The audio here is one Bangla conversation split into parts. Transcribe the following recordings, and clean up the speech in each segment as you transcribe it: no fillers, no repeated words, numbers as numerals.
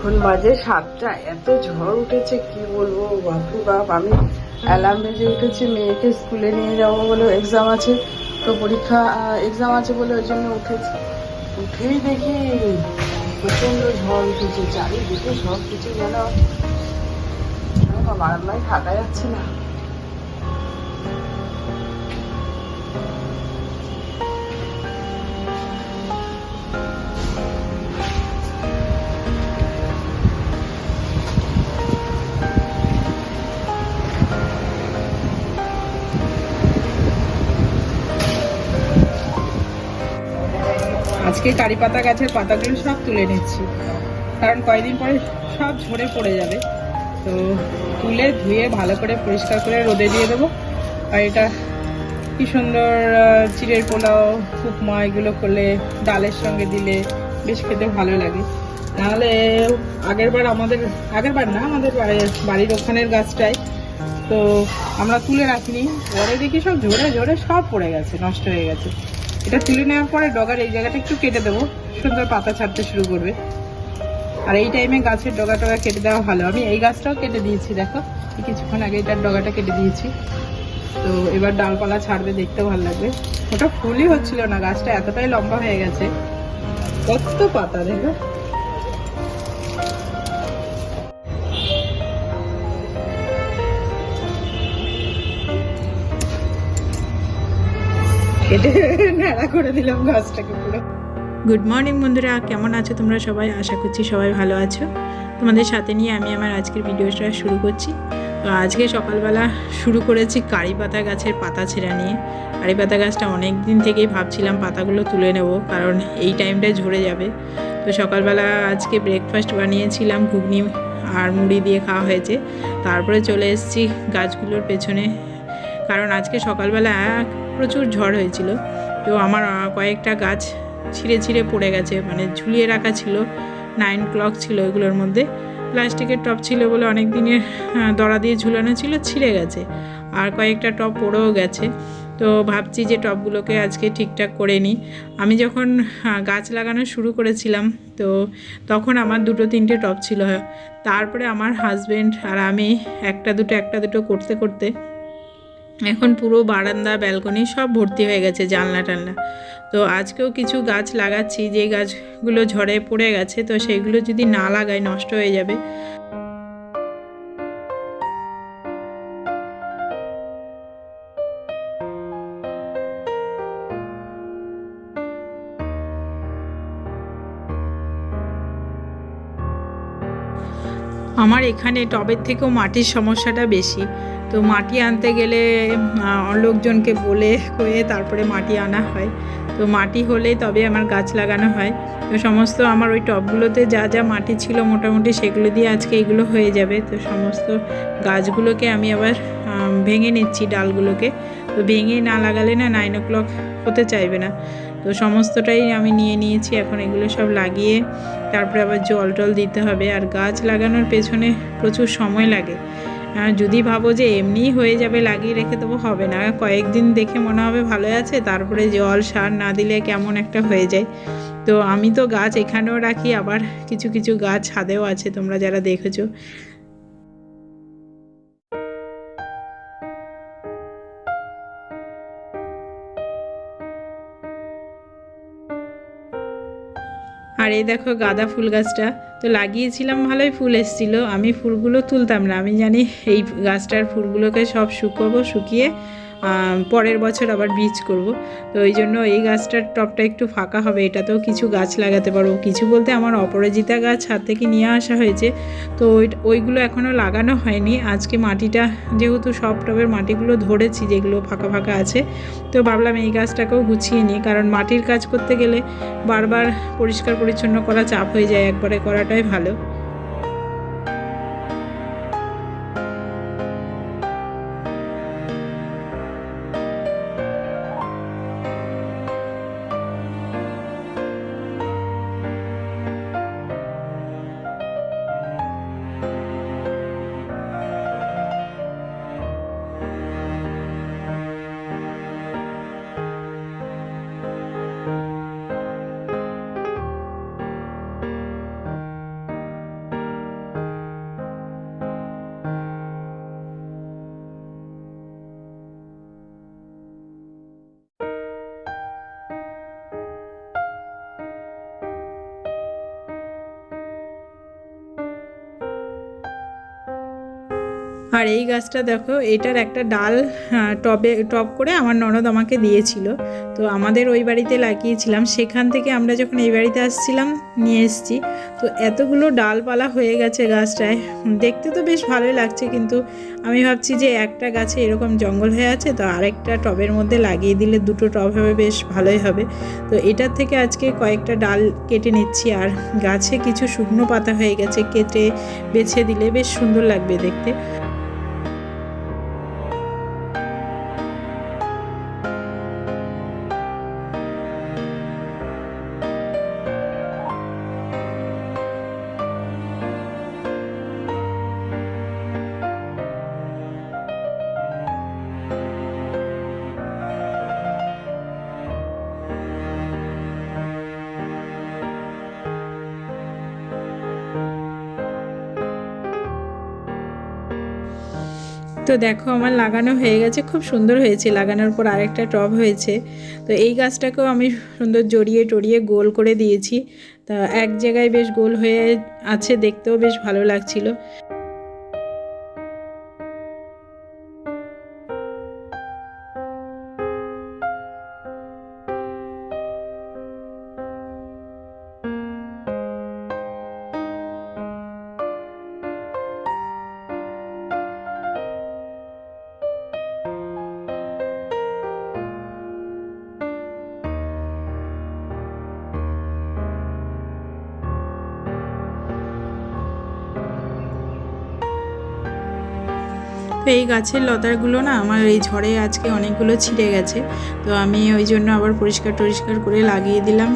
এখন বাজে 7টা, এত ঝড় উঠেছে কি বলবো বাপু বাপ। আমি অ্যালার্ম বেজে উঠেছি, মেয়েকে স্কুলে নিয়ে যাবো বলে, এক্সাম আছে তো, পরীক্ষা এক্সাম আছে বলে ওই জন্য উঠেছি। উঠেই দেখি প্রচন্ড ঝড় উঠেছে, চারিদিকে সব কিছু যেন বারান্দায় থাকা যাচ্ছে না। আজকে কারি পাতা গাছের পাতাগুলো সব তুলে নিচ্ছি, কারণ কয়েকদিন পরে সব ঝরে পড়ে যাবে। তো তুলে ধুয়ে ভালো করে পরিষ্কার করে রোদে দিয়ে দেবো। আর এটা কি সুন্দর চিড়ের পোলাও, উপমা এগুলো করলে ডালের সঙ্গে দিলে বেশ খেতে ভালো লাগে। নাহলে আগেরবার না, আমাদের বাড়ির ওখানের গাছটায় তো আমরা তুলে রাখিনি, পরে দেখি সব ঝরে ঝরে সব পড়ে গেছে, নষ্ট হয়ে গেছে। এটা তুলে নেওয়ার পরে ডগার এই জায়গাটা একটু কেটে দেবো, সুন্দর পাতা ছাড়তে শুরু করবে। আর এই টাইমে গাছের ডগা টগা কেটে দেওয়া ভালো। আমি এই গাছটাও কেটে দিয়েছি, দেখো কিছুক্ষণ আগে এটার ডগাটা কেটে দিয়েছি। তো এবার ডালপালা ছাড়বে, দেখতেও ভালো লাগবে। ওটা ফুলই হচ্ছিল না, গাছটা এতটাই লম্বা হয়ে গেছে। কত পাতা দেখো। কেটে নাড়া করে দিলাম গাছটাকে পুরো। গুড মর্নিং বন্ধুরা, কেমন আছো তোমরা সবাই? আশা করছি সবাই ভালো আছো। তোমাদের সাথে নিয়ে আমি আমার আজকের ভিডিওটা শুরু করছি। তো আজকে সকালবেলা শুরু করেছি কারি পাতা গাছের পাতা ছেঁড়া নিয়ে। কারি পাতা গাছটা অনেক দিন থেকেই ভাবছিলাম পাতাগুলো তুলে নেব, কারণ এই টাইমটায় ঝরে যাবে। তো সকালবেলা আজকে ব্রেকফাস্ট বানিয়েছিলাম, ঘুগনি আর মুড়ি দিয়ে খাওয়া হয়েছে। তারপরে চলে এসেছি গাছগুলোর পেছনে, কারণ আজকে সকালবেলা প্রচুর ঝড় হয়েছিল। তো আমার কয়েকটা গাছ ছিঁড়ে ছিঁড়ে পড়ে গেছে, মানে ঝুলিয়ে রাখা ছিল, 9 ক্লক ছিল এগুলোর মধ্যে। প্লাস্টিকের টপ ছিল বলে অনেক দিনের দড়া দিয়ে ঝুলানো ছিল, ছিঁড়ে গেছে। আর কয়েকটা টপ পড়েও গেছে। তো ভাবছি যে টপগুলোকে আজকে ঠিকঠাক করে নিই। আমি যখন গাছ লাগানো শুরু করেছিলাম তো তখন আমার 2-3টে টপ ছিল। তারপরে আমার হাজব্যান্ড আর আমি একটা দুটো করতে করতে এখন পুরো বারান্দা ব্যালকনি সব ভর্তি হয়ে গেছে, জানলা টানলা। তো আজকেও কিছু গাছ লাগাচ্ছি, যে গাছগুলো ঝড়ে পড়ে গেছে, তো সেইগুলো যদি না লাগাই নষ্ট হয়ে যাবে। আমার এখানে টবের থেকেও মাটির সমস্যাটা বেশি। তো মাটি আনতে গেলে লোকজনকে বলে কয়ে তারপরে মাটি আনা হয়। তো মাটি হলেই তবে আমার গাছ লাগানো হয়। তো সমস্ত আমার ওই টবগুলোতে যা যা মাটি ছিল মোটামুটি সেগুলো দিয়ে আজকে এগুলো হয়ে যাবে। তো সমস্ত গাছগুলোকে আমি আবার ভেঙে নিচ্ছি, ডালগুলোকে। তো ভেঙে না লাগালে না 9 o'clock হতে চাইবে না। তো সমস্তটাই আমি নিয়ে নিয়েছি, এখন এগুলো সব লাগিয়ে তারপরে আবার জল টল দিতে হবে। আর গাছ লাগানোর পেছনে প্রচুর সময় লাগে। যদি ভাবো যে এমনিই হয়ে যাবে, লাগিয়ে রেখে দেবো, হবে না। কয়েকদিন দেখে মনে হবে ভালো আছে, তারপরে জল সার না দিলে কেমন একটা হয়ে যায়। তো আমি তো গাছ এখানেও রাখি, আবার কিছু কিছু গাছ ছাদেও আছে, তোমরা যারা দেখেছো। আর এই দেখো গাঁদা ফুল গাছটা তো লাগিয়েছিলাম, ভালোই ফুল এসেছিলো। আমি ফুলগুলো তুলতাম না, আমি জানি এই গাছটার ফুলগুলোকে সব শুকোবো, শুকিয়ে পরের বছর আবার বীজ করব। তো ওই জন্য এই গাছটার টবটা একটু ফাঁকা হবে, এটাতেও কিছু গাছ লাগাতে পারবো। কিছু বলতে আমার অপরাজিতা গাছ ছাদ থেকে নিয়ে আসা হয়েছে, তো ওইগুলো এখনও লাগানো হয়নি। আজকে মাটিটা যেহেতু সব টবের মাটিগুলো ধরেছি, যেগুলো ফাঁকা ফাঁকা আছে, তো ভাবলাম এই গাছটাকেও গুছিয়ে নিই, কারণ মাটির কাজ করতে গেলে বারবার পরিষ্কার পরিচ্ছন্ন করা চাপ হয়ে যায়, একবারে করাটাই ভালো। আর এই গাছটা দেখো, এটার একটা ডাল টব করে আমার ননদ আমাকে দিয়েছিল। তো আমাদের ওই বাড়িতে লাগিয়েছিলাম, সেখান থেকে আমরা যখন এই বাড়িতে আসছিলাম নিয়ে এসেছি। তো এতগুলো ডালপালা হয়ে গেছে গাছটায়, দেখতে তো বেশ ভালোই লাগছে, কিন্তু আমি ভাবছি যে একটা গাছে এরকম জঙ্গল হয়ে আছে, তো আরেকটা টবের মধ্যে লাগিয়ে দিলে দুটো টব হবে, বেশ ভালোই হবে। তো এটার থেকে আজকে কয়েকটা ডাল কেটে নিচ্ছি। আর গাছে কিছু শুকনো পাতা হয়ে গেছে, কেটে বেছে দিলে বেশ সুন্দর লাগবে দেখতে। তো দেখো আমার লাগানো হয়ে গেছে, খুব সুন্দর হয়েছে, লাগানোর পর আরেকটা টব হয়েছে। তো এই গাছটাকেও আমি সুন্দর জড়িয়ে টড়িয়ে গোল করে দিয়েছি। তা এক জায়গায় বেশ গোল হয়ে আছে, দেখতেও বেশ ভালো লাগছিল। তো এই গাছের লতাগুলো না আমার এই ঝড়ে আজকে অনেকগুলো ছিঁড়ে গেছে, তো আমি ওই জন্য আবার পরিষ্কার টরিষ্কার করে লাগিয়ে দিলাম।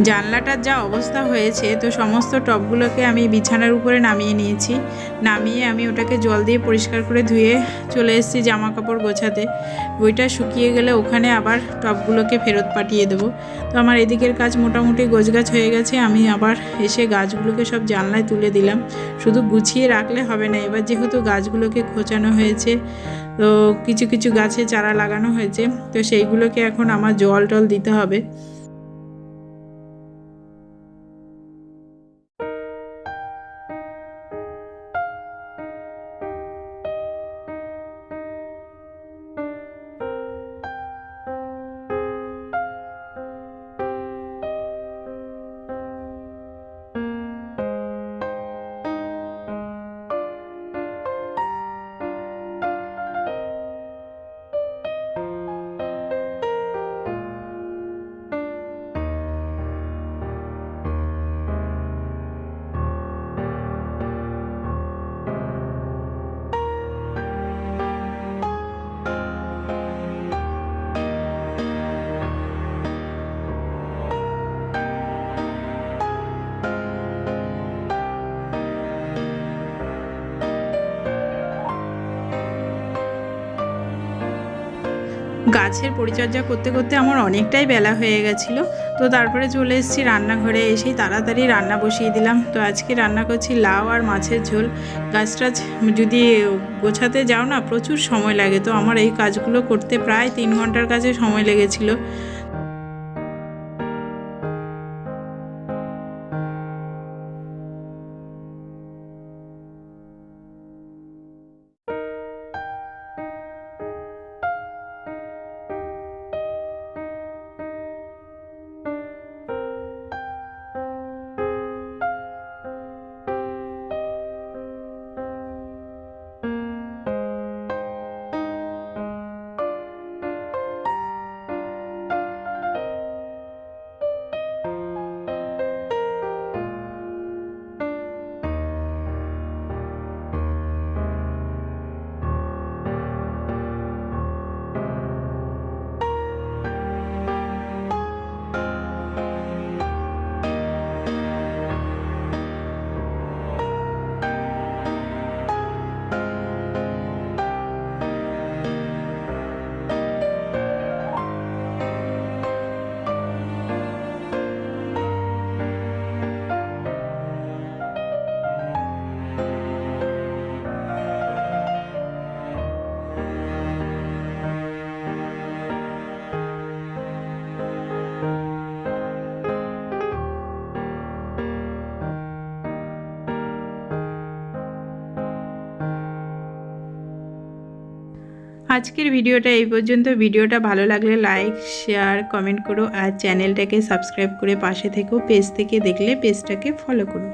জানলাটার যা অবস্থা হয়েছে, তো সমস্ত টবগুলোকে আমি বিছানার উপরে নামিয়ে নিয়েছি। নামিয়ে আমি ওটাকে জল দিয়ে পরিষ্কার করে ধুয়ে চলে এসেছি জামা কাপড় গোছাতে। ওইটা শুকিয়ে গেলে ওখানে আবার টবগুলোকে ফেরত পাঠিয়ে দেবো। তো আমার এদিকের কাজ মোটামুটি গোছগাছ হয়ে গেছে। আমি আবার এসে গাছগুলোকে সব জানলায় তুলে দিলাম। শুধু গুছিয়ে রাখলে হবে না, এবার যেহেতু গাছগুলোকে খোঁচানো হয়েছে, তো কিছু কিছু গাছে চারা লাগানো হয়েছে, তো সেইগুলোকে এখন আমার জল টল দিতে হবে। গাছের পরিচর্যা করতে করতে আমার অনেকটাই বেলা হয়ে গেছিলো। তো তারপরে চলে এসেছি রান্নাঘরে, এসেই তাড়াতাড়ি রান্না বসিয়ে দিলাম। তো আজকে রান্না করছি লাউ আর মাছের ঝোল। গাছটা যদি গোছাতে যাও না, প্রচুর সময় লাগে। তো আমার এই কাজগুলো করতে প্রায় 3 ঘন্টার কাছে সময় লেগেছিলো। আজকের ভিডিওটা এই পর্যন্ত। ভিডিওটা ভালো লাগলে লাইক শেয়ার কমেন্ট করো আর চ্যানেলটাকে সাবস্ক্রাইব করে পাশে থেকো। পেজ থেকে দেখলে পেজটাকে ফলো করো।